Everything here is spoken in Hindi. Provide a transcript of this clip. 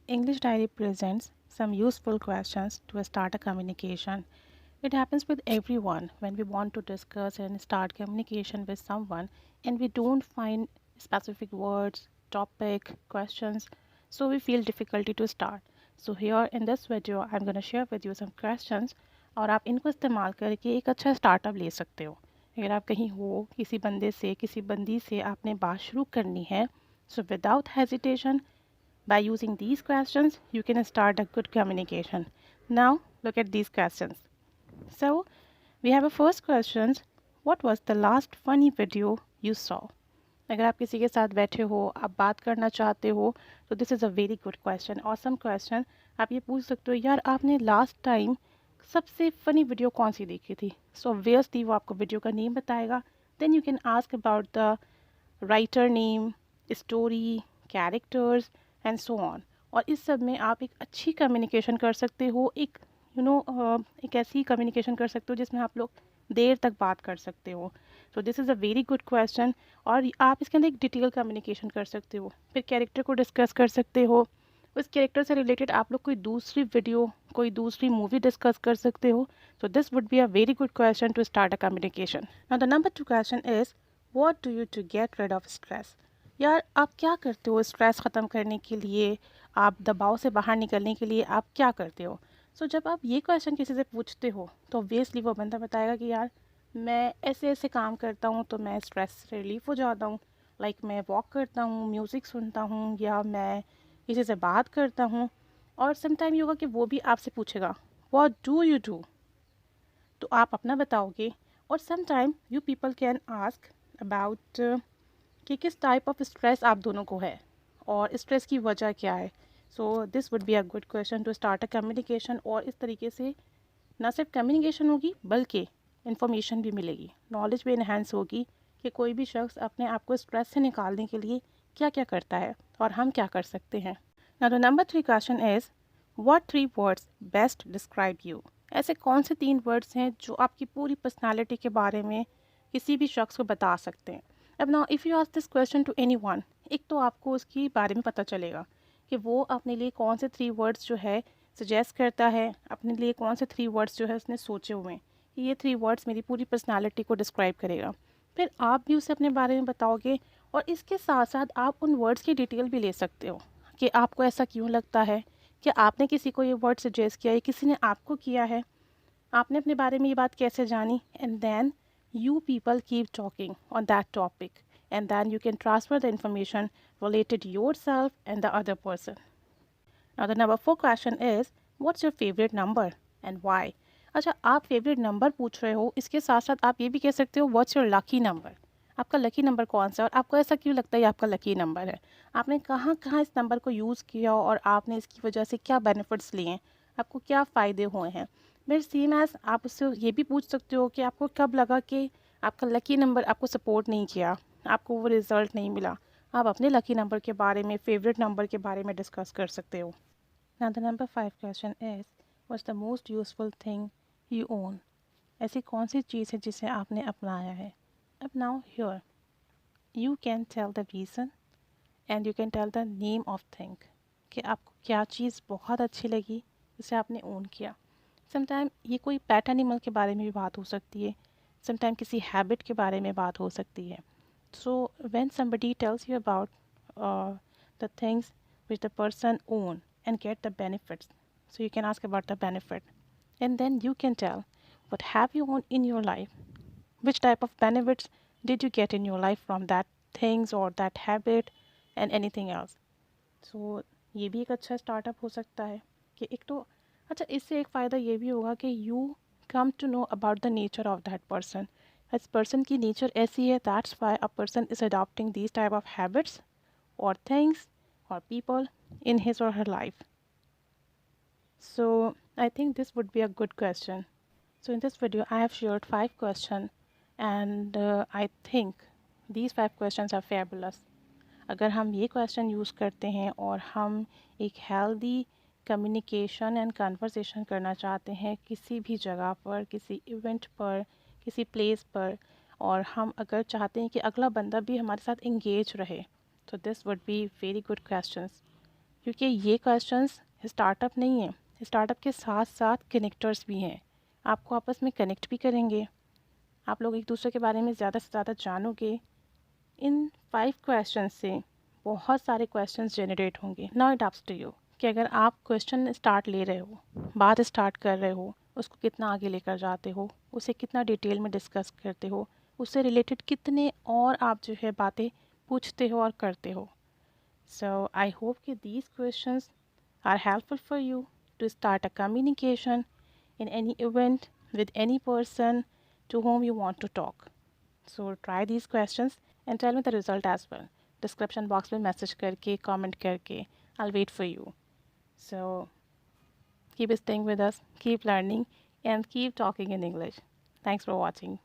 English Diary presents some useful questions to start a communication. It happens with everyone when we want to discuss and start communication with someone and we don't find specific words, topic, questions, so we feel difficulty to start. So here in this video I'm going to share with you some questions और आप इनको इस्तेमाल करके एक अच्छा स्टार्टअप ले सकते हो. अगर आप कहीं हो किसी बंदे से किसी बंदी से आपने बात शुरू करनी है, so without hesitation by using these questions, you can start a good communication. Now, look at these questions. So, we have a first question. What was the last funny video you saw? अगर आप किसी के साथ बैठे हो, आप बात करना चाहते हो, तो this is a very good question, awesome question. आप ये पूछ सकते हो, यार आपने लास्ट टाइम सबसे फ़नी वीडियो कौन सी देखी थी? सो ऑब्वियसली वो आपको वीडियो का नेम बताएगा. Then you can ask about the writer name, story, characters and so on. और इस सब में आप एक अच्छी कम्युनिकेशन कर सकते हो, एक एक ऐसी कम्युनिकेशन कर सकते हो जिसमें आप लोग देर तक बात कर सकते हो. So this is a very good question. और आप इसके अंदर एक डिटेल कम्युनिकेशन कर सकते हो, फिर कैरेक्टर को डिस्कस कर सकते हो. उस कैरेक्टर से रिलेटेड आप लोग कोई दूसरी वीडियो, कोई दूसरी मूवी डिस्कस कर सकते हो. So this would be a very good question to start a communication. Now the number 2 question is what do you to get rid of stress? यार आप क्या करते हो स्ट्रेस ख़त्म करने के लिए, आप दबाव से बाहर निकलने के लिए आप क्या करते हो? सो जब आप ये क्वेश्चन किसी से पूछते हो तो ऑब्वियसली वो बंदा बताएगा कि यार मैं ऐसे ऐसे काम करता हूँ तो मैं स्ट्रेस से रिलीफ हो जाता हूँ. लाइक मैं वॉक करता हूँ, म्यूज़िक सुनता हूँ, या मैं किसी से बात करता हूँ. और समटाइम ये होगा कि वो भी आपसे पूछेगा व्हाट डू यू डू, तो आप अपना बताओगे. और sometime you people can ask about कि किस टाइप ऑफ स्ट्रेस आप दोनों को है और स्ट्रेस की वजह क्या है. So this would be a good question to start a communication. और इस तरीके से ना सिर्फ कम्युनिकेशन होगी बल्कि इन्फॉर्मेशन भी मिलेगी, नॉलेज भी इन्हेंस होगी कि कोई भी शख्स अपने आप को स्ट्रेस से निकालने के लिए क्या क्या करता है और हम क्या कर सकते हैं. Now the number 3 question is what 3 words best describe you? ऐसे कौन से 3 वर्ड्स हैं जो आपकी पूरी पर्सनालिटी के बारे में किसी भी शख्स को बता सकते हैं? अब now if you ask this question to anyone, एक तो आपको उसके बारे में पता चलेगा कि वो अपने लिए कौन से 3 वर्ड्स जो है सजेस्ट करता है, अपने लिए कौन से 3 वर्ड्स जो है उसने सोचे हुए हैं कि ये 3 वर्ड्स मेरी पूरी पर्सनालिटी को डिस्क्राइब करेगा. फिर आप भी उसे अपने बारे में बताओगे और इसके साथ साथ आप उन वर्ड्स की डिटेल भी ले सकते हो कि आपको ऐसा क्यों लगता है, कि आपने किसी को ये वर्ड सजेस्ट किया है, किसी ने आपको किया है, आपने अपने बारे में ये बात कैसे जानी. And then you people keep talking on that topic, and then you can transfer the information related to yourself and the other person. Now the number 4 question is what's your favorite number and why? अच्छा, आप फेवरेट नंबर पूछ रहे हो, इसके साथ साथ आप ये भी कह सकते हो व्हाट्स योर लकी नंबर. आपका लकी नंबर कौन सा है और आपको ऐसा क्यों लगता है ये आपका लकी नंबर है? आपने कहाँ कहाँ इस नंबर को यूज़ किया और आपने इसकी वजह से क्या बेनिफिट्स लिए हैं, आपको क्या फ़ायदे हुए हैं. फिर सेम एज़ आप उससे ये भी पूछ सकते हो कि आपको कब लगा कि आपका लकी नंबर आपको सपोर्ट नहीं किया, आपको वो रिज़ल्ट नहीं मिला. आप अपने लकी नंबर के बारे में, फेवरेट नंबर के बारे में डिस्कस कर सकते हो. Now the number 5 question is what's the most useful thing you own? ऐसी कौन सी चीज़ है जिसे आपने अपनाया है? अब now here you can tell the reason and you can tell the name of thing कि आपको क्या चीज़ बहुत अच्छी लगी जिसे आपने ओन किया. समटाइम ये कोई पेट एनिमल के बारे में भी बात हो सकती है, समटाइम किसी हैबिट के बारे में बात हो सकती है. So when somebody tells you about the things which the person own and get the benefits, so you can ask about the benefit and then you can tell what have you owned in your life, which type of benefits did you get in your life from that things or that habit and anything else. So ये भी एक अच्छा स्टार्टअप हो सकता है कि एक तो अच्छा इससे एक फ़ायदा ये भी होगा कि you come to know about the nature of that person. इस पर्सन की नेचर ऐसी है, that's why a person is adopting these type of habits or things or people in his or her life. So I think this would be a good question. So in this video I have shared 5 questions and I think these 5 questions are fabulous. अगर हम ये क्वेश्चन यूज़ करते हैं और हम एक हेल्दी कम्युनिकेशन एंड कन्वर्सेशन करना चाहते हैं किसी भी जगह पर, किसी इवेंट पर, किसी प्लेस पर, और हम अगर चाहते हैं कि अगला बंदा भी हमारे साथ इंगेज रहे, तो this would be very good questions. क्योंकि ये क्वेश्चंस स्टार्टअप नहीं है, स्टार्टअप के साथ साथ कनेक्टर्स भी हैं, आपको आपस में कनेक्ट भी करेंगे, आप लोग एक दूसरे के बारे में ज़्यादा से ज़्यादा जानोगे। इन 5 क्वेश्चन से बहुत सारे क्वेश्चंस जनरेट होंगे। Now it ups to you कि अगर आप क्वेश्चन स्टार्ट ले रहे हो, बात स्टार्ट कर रहे हो, उसको कितना आगे लेकर जाते हो, उसे कितना डिटेल में डिस्कस करते हो, उससे रिलेटेड कितने और आप जो है बातें पूछते हो और करते हो। सो आई होप कि these questions are helpful for you to start a communication in any event with any person to whom you want to talk. So try these questions and tell me the result as well. Description box में message करके, comment करके, I'll wait for you. So keep staying with us, keep learning, and keep talking in English. Thanks for watching.